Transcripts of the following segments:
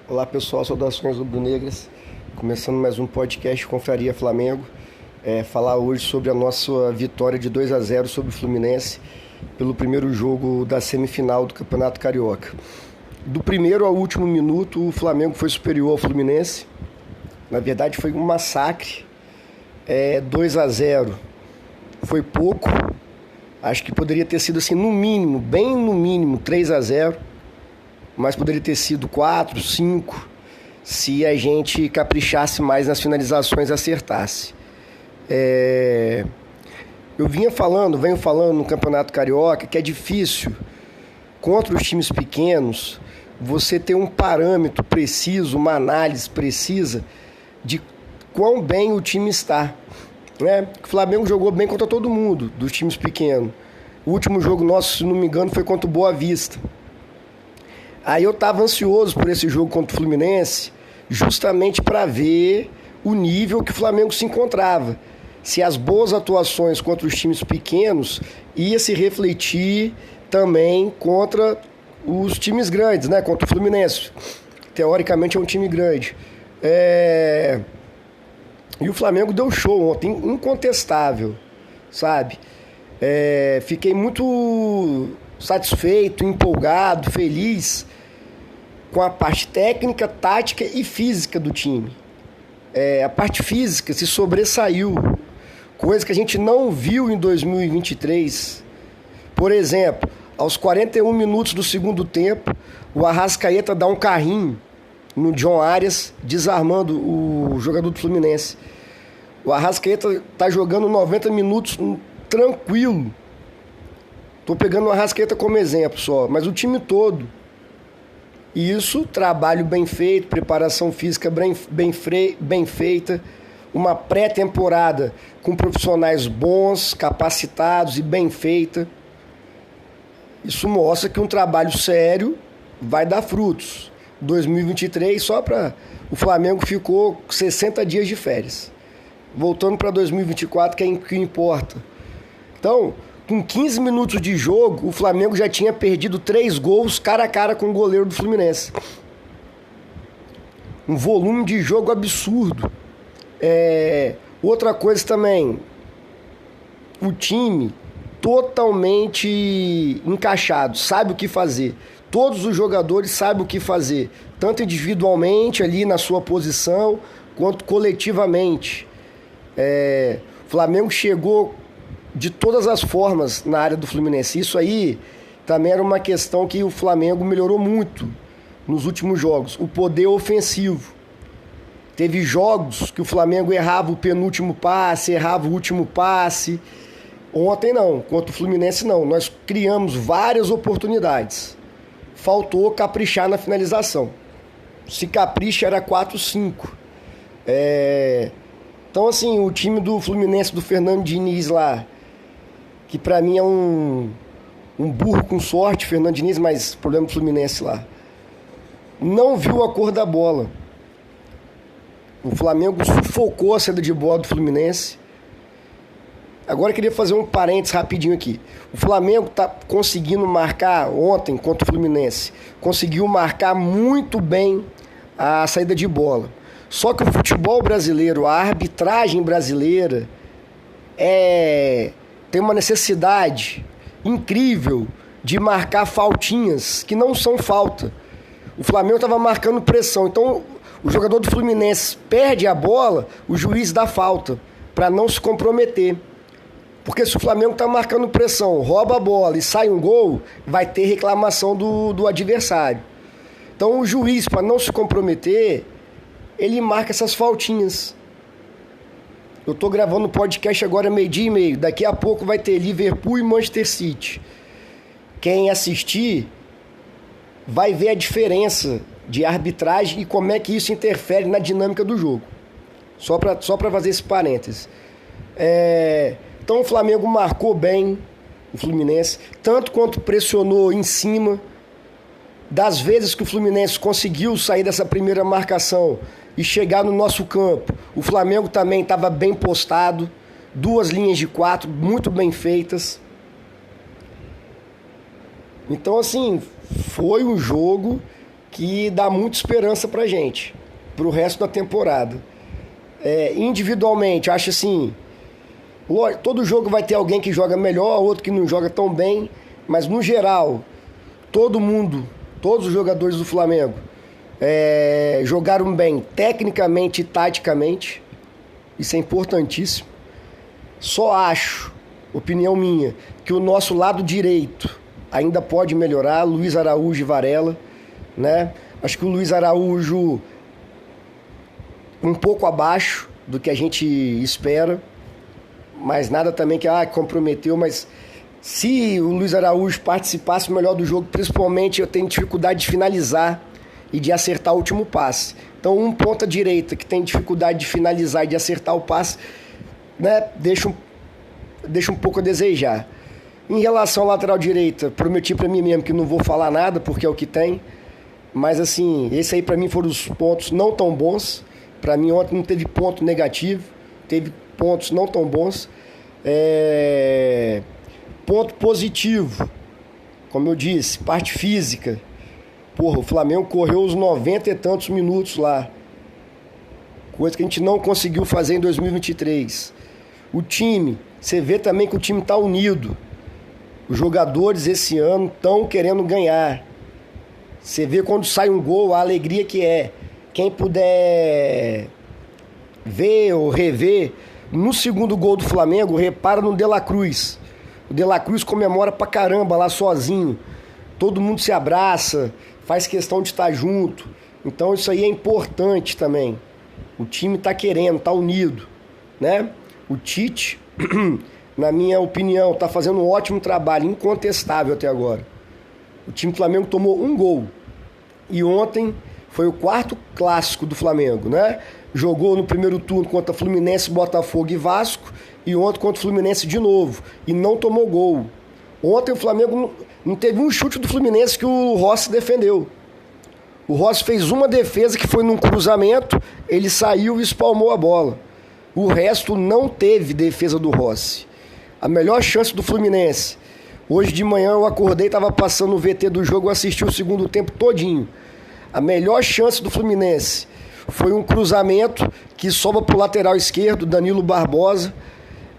Olá pessoal, saudações rubro-negras. Começando mais um podcast Confraria Flamengo. Falar hoje sobre a nossa vitória de 2-0 sobre o Fluminense pelo primeiro jogo da semifinal do Campeonato Carioca. Do primeiro ao último minuto, o Flamengo foi superior ao Fluminense. Na verdade, foi um massacre. 2-0 foi pouco. Acho que poderia ter sido assim, no mínimo, bem no mínimo, 3-0. Mas poderia ter sido 4, 5, se a gente caprichasse mais nas finalizações e acertasse. Eu venho falando no Campeonato Carioca que é difícil, contra os times pequenos, você ter um parâmetro preciso, uma análise precisa de quão bem o time está. Né? O Flamengo jogou bem contra todo mundo, dos times pequenos. O último jogo nosso, se não me engano, foi contra o Boa Vista. Aí eu estava ansioso por esse jogo contra o Fluminense, justamente para ver o nível que o Flamengo se encontrava. Se as boas atuações contra os times pequenos ia se refletir também contra os times grandes, né? Contra o Fluminense. Teoricamente é um time grande. E o Flamengo deu show ontem, incontestável, sabe? Fiquei muito satisfeito, empolgado, feliz com a parte técnica, tática e física do time. A parte física se sobressaiu, coisa que a gente não viu em 2023. Por exemplo, aos 41 minutos do segundo tempo, o Arrascaeta dá um carrinho no John Arias, desarmando o jogador do Fluminense. O Arrascaeta está jogando 90 minutos tranquilo. Estou pegando o Arrascaeta como exemplo só, mas o time todo. E isso, trabalho bem feito, preparação física bem feita, uma pré-temporada com profissionais bons, capacitados e bem feita. Isso mostra que um trabalho sério vai dar frutos. 2023, só para o Flamengo ficou 60 dias de férias. Voltando para 2024, que é o que importa. Então, com 15 minutos de jogo, o Flamengo já tinha perdido 3 gols cara a cara com o goleiro do Fluminense. Um volume de jogo absurdo. Outra coisa também, o time totalmente encaixado, sabe o que fazer. Todos os jogadores sabem o que fazer, tanto individualmente ali na sua posição, quanto coletivamente. O Flamengo chegou de todas as formas na área do Fluminense. Isso aí também era uma questão que o Flamengo melhorou muito nos últimos jogos. O poder ofensivo. Teve jogos que o Flamengo errava o penúltimo passe, errava o último passe. Ontem não, contra o Fluminense não. Nós criamos várias oportunidades. Faltou caprichar na finalização. Se capricha era 4-5. Então assim, o time do Fluminense, do Fernando Diniz lá, que pra mim é um burro com sorte, Fernando Diniz, mas problema do Fluminense lá. Não viu a cor da bola. O Flamengo sufocou a saída de bola do Fluminense. Agora eu queria fazer um parênteses rapidinho aqui. O Flamengo tá conseguindo marcar ontem contra o Fluminense. Conseguiu marcar muito bem a saída de bola. Só que o futebol brasileiro, a arbitragem brasileira tem uma necessidade incrível de marcar faltinhas que não são falta. O Flamengo estava marcando pressão, então o jogador do Fluminense perde a bola, o juiz dá falta, para não se comprometer. Porque se o Flamengo está marcando pressão, rouba a bola e sai um gol, vai ter reclamação do adversário. Então o juiz, para não se comprometer, ele marca essas faltinhas. Eu estou gravando o podcast agora 12:30. Daqui a pouco vai ter Liverpool e Manchester City. Quem assistir vai ver a diferença de arbitragem e como é que isso interfere na dinâmica do jogo. Só para fazer esse parênteses. Então o Flamengo marcou bem o Fluminense, tanto quanto pressionou em cima. Das vezes que o Fluminense conseguiu sair dessa primeira marcação e chegar no nosso campo, o Flamengo também estava bem postado, 2 linhas de 4 muito bem feitas. Então, assim, foi um jogo que dá muita esperança pra gente, pro resto da temporada. Individualmente, acho assim, todo jogo vai ter alguém que joga melhor, outro que não joga tão bem, mas no geral, todos os jogadores do Flamengo jogaram bem tecnicamente e taticamente. Isso é importantíssimo. Só acho, opinião minha, que o nosso lado direito ainda pode melhorar, Luiz Araújo e Varela, né? Acho que o Luiz Araújo um pouco abaixo do que a gente espera, mas nada também que comprometeu, mas se o Luiz Araújo participasse melhor do jogo, principalmente eu tenho dificuldade de finalizar e de acertar o último passe. Então um ponta direita que tem dificuldade de finalizar e de acertar o passe, né, deixa um pouco a desejar. Em relação à lateral direita, prometi para mim mesmo que não vou falar nada, porque é o que tem. Mas assim, esse aí para mim foram os pontos não tão bons. Para mim ontem não teve ponto negativo, teve pontos não tão bons. Ponto positivo, como eu disse, parte física. Porra, o Flamengo correu os 90 e tantos minutos lá. Coisa que a gente não conseguiu fazer em 2023. O time, você vê também que o time está unido. Os jogadores esse ano estão querendo ganhar. Você vê quando sai um gol, a alegria que é. Quem puder ver ou rever, no segundo gol do Flamengo, repara no De La Cruz. O De La Cruz comemora pra caramba lá sozinho. Todo mundo se abraça, faz questão de estar junto. Então isso aí é importante também. O time tá querendo, tá unido, né? O Tite, na minha opinião, tá fazendo um ótimo trabalho, incontestável até agora. O time do Flamengo tomou um gol. E ontem foi o quarto clássico do Flamengo, né? Jogou no primeiro turno contra Fluminense, Botafogo e Vasco. E ontem contra o Fluminense de novo. E não tomou gol. Ontem o Flamengo não teve um chute do Fluminense que o Rossi defendeu. O Rossi fez uma defesa que foi num cruzamento, ele saiu e espalmou a bola. O resto não teve defesa do Rossi. A melhor chance do Fluminense. Hoje de manhã eu acordei, estava passando o VT do jogo, eu assisti o segundo tempo todinho. A melhor chance do Fluminense foi um cruzamento que sobra para o lateral esquerdo, Danilo Barbosa,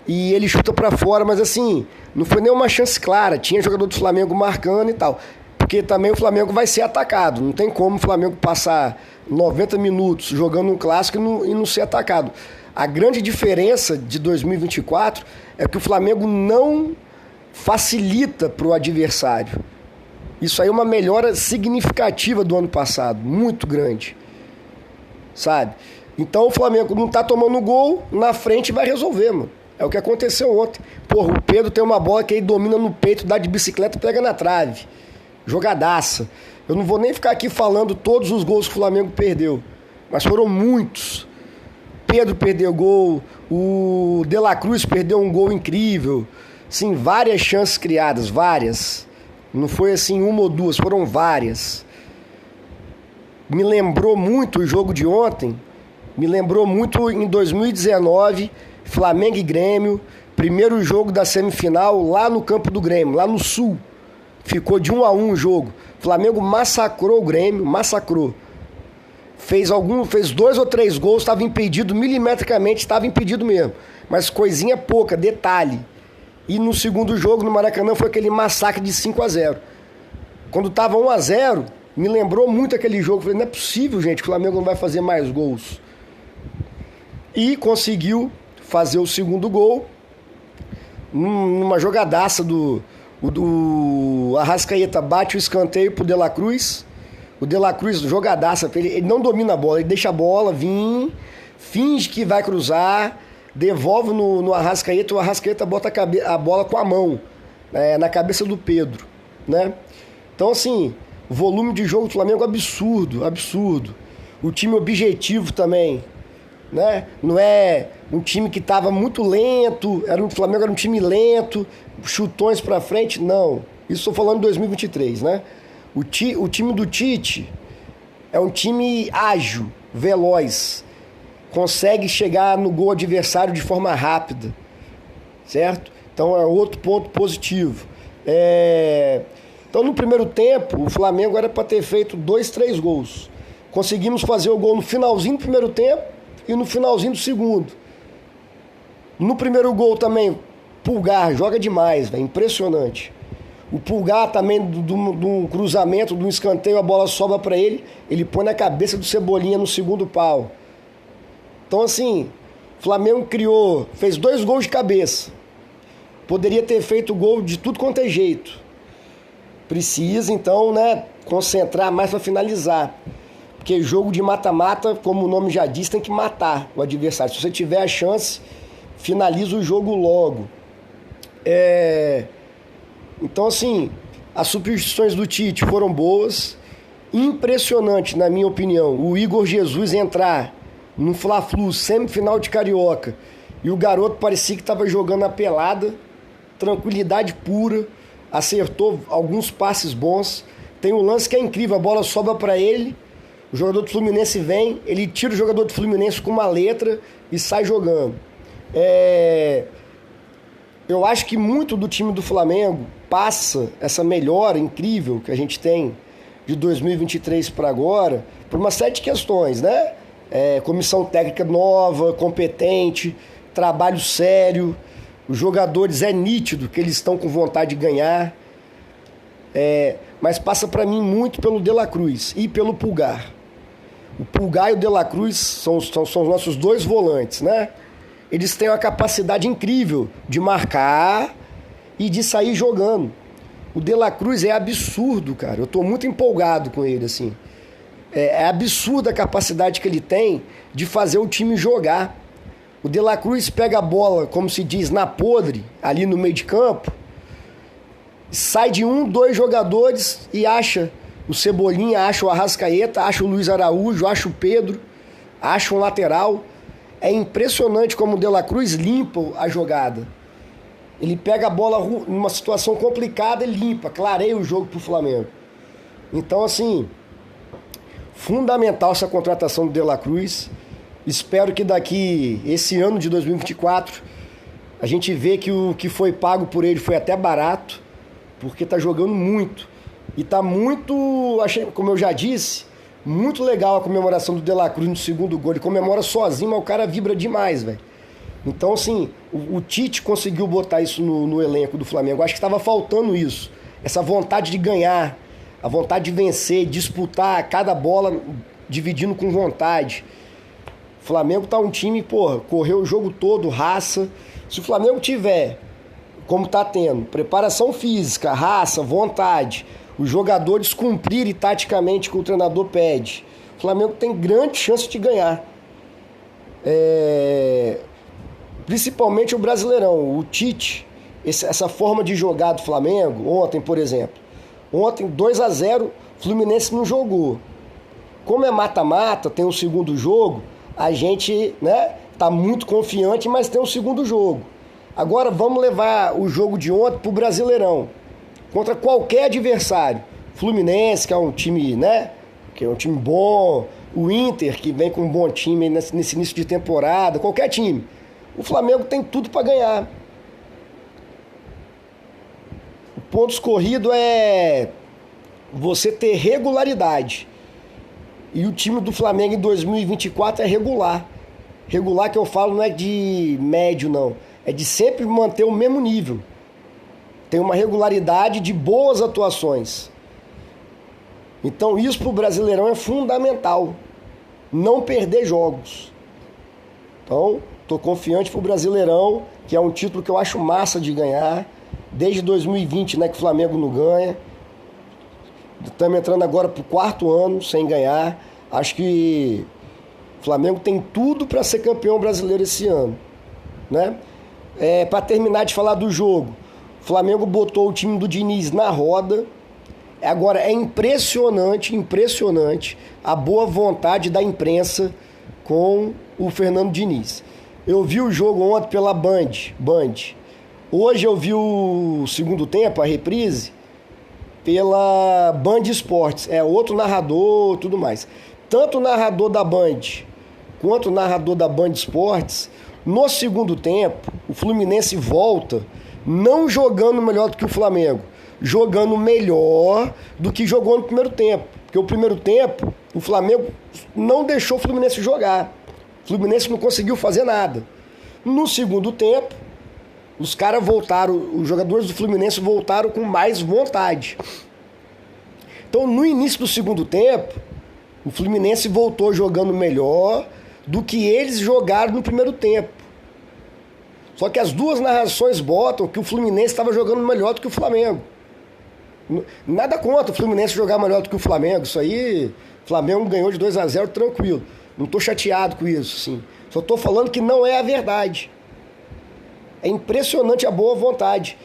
e ele chuta para fora, mas assim, não foi nenhuma chance clara. Tinha jogador do Flamengo marcando e tal. Porque também o Flamengo vai ser atacado. Não tem como o Flamengo passar 90 minutos jogando um clássico e não ser atacado. A grande diferença de 2024 é que o Flamengo não facilita para o adversário. Isso aí é uma melhora significativa do ano passado, muito grande, sabe? Então o Flamengo não tá tomando gol, na frente vai resolver, mano. É o que aconteceu ontem. Porra, o Pedro tem uma bola que ele domina no peito, dá de bicicleta e pega na trave. Jogadaça. Eu não vou nem ficar aqui falando todos os gols que o Flamengo perdeu, mas foram muitos. Pedro perdeu gol, o De La Cruz perdeu um gol incrível. Sim, várias chances criadas, várias. Não foi assim uma ou duas, foram várias. Me lembrou muito o jogo de ontem, me lembrou muito em 2019, Flamengo e Grêmio, primeiro jogo da semifinal lá no campo do Grêmio, lá no Sul. Ficou de 1-1 o jogo. Flamengo massacrou o Grêmio, massacrou. Fez 2 ou 3 gols, estava impedido milimetricamente, estava impedido mesmo. Mas coisinha pouca, detalhe. E no segundo jogo, no Maracanã, foi aquele massacre de 5-0. Quando estava 1-0, me lembrou muito aquele jogo. Falei, não é possível, gente, que o Flamengo não vai fazer mais gols. E conseguiu fazer o segundo gol numa jogadaça do Arrascaeta. Bate o escanteio pro De La Cruz. O De La Cruz, jogadaça, ele não domina a bola, ele deixa a bola vir, finge que vai cruzar, devolve no Arrascaeta, o Arrascaeta bota a bola com a mão, na cabeça do Pedro, né? Então, assim, volume de jogo do Flamengo absurdo, absurdo. O time objetivo também, né? Não é um time que estava muito lento, o Flamengo era um time lento, chutões pra frente, não. Isso estou falando de 2023, né? O time do Tite é um time ágil, veloz, consegue chegar no gol adversário de forma rápida, certo? Então é outro ponto positivo. Então, no primeiro tempo, o Flamengo era para ter feito 2, 3 gols. Conseguimos fazer o gol no finalzinho do primeiro tempo e no finalzinho do segundo. No primeiro gol também, Pulgar joga demais, véio, impressionante. O Pulgar também, do cruzamento, do escanteio, a bola sobra para ele, ele põe na cabeça do Cebolinha no segundo pau. Então, assim, o Flamengo fez 2 gols de cabeça. Poderia ter feito gol de tudo quanto é jeito. Precisa, então, né, concentrar mais para finalizar. Porque jogo de mata-mata, como o nome já diz, tem que matar o adversário. Se você tiver a chance, finaliza o jogo logo. Então, assim, as substituições do Tite foram boas. Impressionante, na minha opinião, o Igor Jesus entrar no Fla-Flu, semifinal de Carioca, e o garoto parecia que estava jogando a pelada, tranquilidade pura, acertou alguns passes bons. Tem um lance que é incrível, a bola sobra para ele, o jogador do Fluminense vem, ele tira o jogador do Fluminense com uma letra e sai jogando. Eu acho que muito do time do Flamengo passa essa melhora incrível que a gente tem de 2023 para agora por uma série de questões, né? Comissão técnica nova, competente, trabalho sério, os jogadores é nítido que eles estão com vontade de ganhar, mas passa para mim muito pelo De La Cruz e pelo Pulgar. O Pulgar e o De La Cruz são os nossos 2 volantes, né? Eles têm uma capacidade incrível de marcar e de sair jogando. O De La Cruz é absurdo, cara. Eu tô muito empolgado com ele, assim. É absurda a capacidade que ele tem de fazer o time jogar. O De La Cruz pega a bola, como se diz, na podre, ali no meio de campo, sai de 1, 2 jogadores e acha o Cebolinha, acha o Arrascaeta, acha o Luiz Araújo, acha o Pedro, acha um lateral. É impressionante como o De La Cruz limpa a jogada. Ele pega a bola numa situação complicada e limpa, clareia o jogo pro Flamengo. Então, assim, fundamental essa contratação do De La Cruz. Espero que esse ano de 2024, a gente vê que o que foi pago por ele foi até barato, porque tá jogando muito. E tá muito, como eu já disse, muito legal a comemoração do De La Cruz no segundo gol. Ele comemora sozinho, mas o cara vibra demais, velho. Então, assim, o Tite conseguiu botar isso no elenco do Flamengo. Acho que estava faltando isso. Essa vontade de ganhar, a vontade de vencer, disputar cada bola, dividindo com vontade. O Flamengo tá um time, correu o jogo todo, raça. Se o Flamengo tiver, como tá tendo, preparação física, raça, vontade, os jogadores cumprirem taticamente o que o treinador pede, o Flamengo tem grande chance de ganhar. Principalmente o Brasileirão. O Tite, essa forma de jogar do Flamengo, ontem, por exemplo. Ontem, 2-0, Fluminense não jogou. Como é mata-mata, tem um segundo jogo, a gente, né, tá muito confiante, mas tem um segundo jogo. Agora vamos levar o jogo de ontem pro Brasileirão. Contra qualquer adversário. Fluminense, que é um time, né, que é um time bom. O Inter, que vem com um bom time nesse início de temporada. Qualquer time. O Flamengo tem tudo para ganhar. O ponto corrido é você ter regularidade. E o time do Flamengo em 2024 é regular. Regular que eu falo não é de médio, não. É de sempre manter o mesmo nível. Tem uma regularidade de boas atuações. Então isso para o Brasileirão é fundamental. Não perder jogos. Então, estou confiante para o Brasileirão, que é um título que eu acho massa de ganhar. Desde 2020, né, que o Flamengo não ganha. Estamos entrando agora para o 4º ano sem ganhar. Acho que o Flamengo tem tudo para ser campeão brasileiro esse ano, né? Para terminar de falar do jogo, o Flamengo botou o time do Diniz na roda. Agora é impressionante a boa vontade da imprensa com o Fernando Diniz. Eu vi o jogo ontem pela Band. Hoje eu vi o segundo tempo, a reprise, pela Band Esportes. É outro narrador, tudo mais. Tanto o narrador da Band quanto o narrador da Band Esportes, no segundo tempo, o Fluminense volta não jogando melhor do que o Flamengo, jogando melhor do que jogou no primeiro tempo. Porque o primeiro tempo, o Flamengo não deixou o Fluminense jogar. O Fluminense não conseguiu fazer nada. No segundo tempo, os caras voltaram, os jogadores do Fluminense voltaram com mais vontade. Então, no início do segundo tempo, o Fluminense voltou jogando melhor do que eles jogaram no primeiro tempo. Só que as duas narrações botam que o Fluminense estava jogando melhor do que o Flamengo. Nada contra o Fluminense jogar melhor do que o Flamengo. Isso aí, o Flamengo ganhou de 2-0 tranquilo. Não estou chateado com isso, sim. Só estou falando que não é a verdade. É impressionante a boa vontade.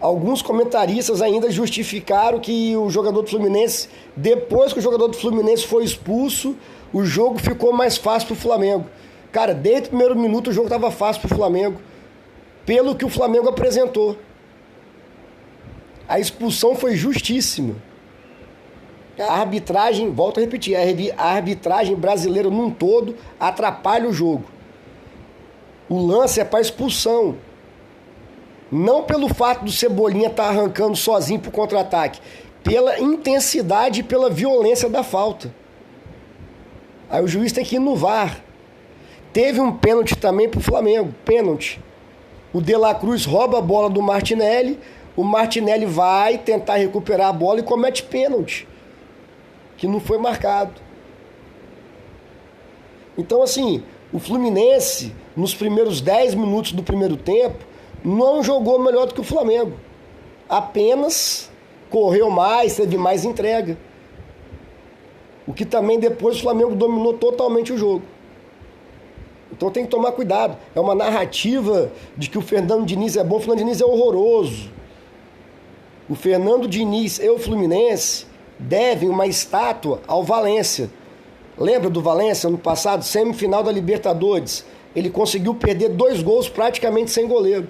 Alguns comentaristas ainda justificaram que o jogador do Fluminense, depois que o jogador do Fluminense foi expulso, o jogo ficou mais fácil para o Flamengo. Cara, desde o primeiro minuto o jogo estava fácil para o Flamengo, pelo que o Flamengo apresentou. A expulsão foi justíssima. A arbitragem, volto a repetir, a arbitragem brasileira num todo atrapalha o jogo. O lance é para expulsão. Não pelo fato do Cebolinha estar arrancando sozinho para o contra-ataque, pela intensidade e pela violência da falta. Aí o juiz tem que ir no VAR. Teve um pênalti também para o Flamengo, pênalti. O De La Cruz rouba a bola do Martinelli, o Martinelli vai tentar recuperar a bola e comete pênalti, que não foi marcado. Então, assim, o Fluminense, nos primeiros 10 minutos do primeiro tempo, não jogou melhor do que o Flamengo. Apenas correu mais, teve mais entrega. O que também depois o Flamengo dominou totalmente o jogo. Então tem que tomar cuidado. É uma narrativa de que o Fernando Diniz é bom, o Fernando Diniz é horroroso. O Fernando Diniz e o Fluminense devem uma estátua ao Valência. Lembra do Valência, ano passado, semifinal da Libertadores? Ele conseguiu perder 2 gols praticamente sem goleiro.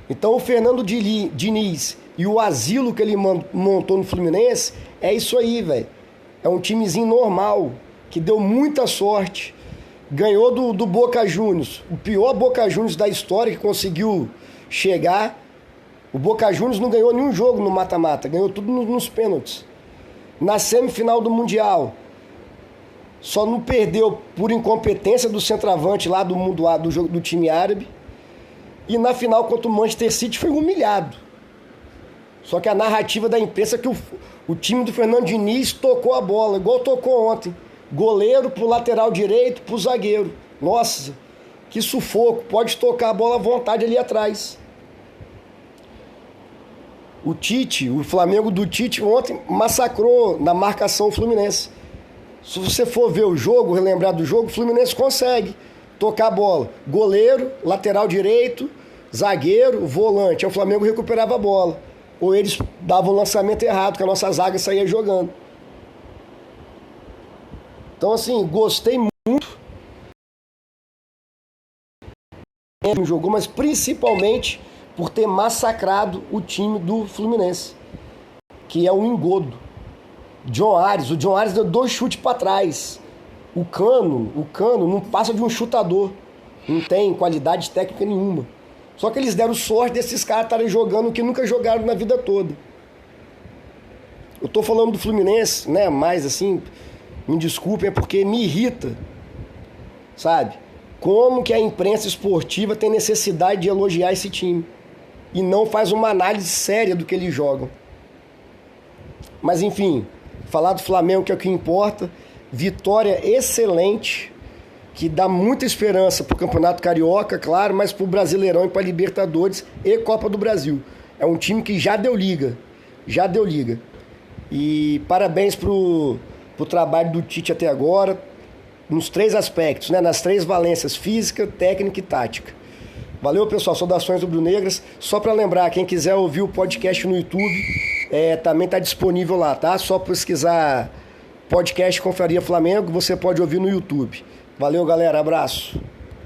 Então o Fernando Diniz e o asilo que ele montou no Fluminense é isso aí, velho. É um timezinho normal, que deu muita sorte. Ganhou do Boca Juniors, o pior Boca Juniors da história que conseguiu chegar. O Boca Juniors não ganhou nenhum jogo no mata-mata, ganhou tudo nos pênaltis. Na semifinal do Mundial, só não perdeu por incompetência do centroavante lá do time árabe. E na final contra o Manchester City foi humilhado. Só que a narrativa da imprensa é que o time do Fernando Diniz tocou a bola, igual tocou ontem. Goleiro pro lateral direito, pro zagueiro. Nossa, que sufoco. Pode tocar a bola à vontade ali atrás. O Tite, o Flamengo do Tite ontem massacrou na marcação o Fluminense. Se você for ver o jogo, relembrar do jogo, o Fluminense consegue tocar a bola. Goleiro, lateral direito, zagueiro, volante. Aí o Flamengo recuperava a bola. Ou eles davam o lançamento errado, que a nossa zaga saía jogando. Então, assim, gostei muito. Jogou, mas principalmente por ter massacrado o time do Fluminense, que é um engodo. o John Ares deu 2 chutes para trás. O Cano não passa de um chutador. Não tem qualidade técnica nenhuma. Só que eles deram sorte desses caras estarem jogando o que nunca jogaram na vida toda. Eu tô falando do Fluminense, né? Mas assim, me desculpem, é porque me irrita, sabe? Como que a imprensa esportiva tem necessidade de elogiar esse time e não faz uma análise séria do que eles jogam. Mas enfim, falar do Flamengo que é o que importa. Vitória excelente, que dá muita esperança para o Campeonato Carioca, claro, mas para o Brasileirão e para a Libertadores e Copa do Brasil. É um time que já deu liga. E parabéns pro trabalho do Tite até agora, nos 3 aspectos, né? Nas 3 valências, física, técnica e tática. Valeu, pessoal, saudações rubro-negras. Só para lembrar, quem quiser ouvir o podcast no YouTube, também está disponível lá, tá? Só pesquisar podcast Confraria Flamengo, você pode ouvir no YouTube. Valeu, galera, abraço.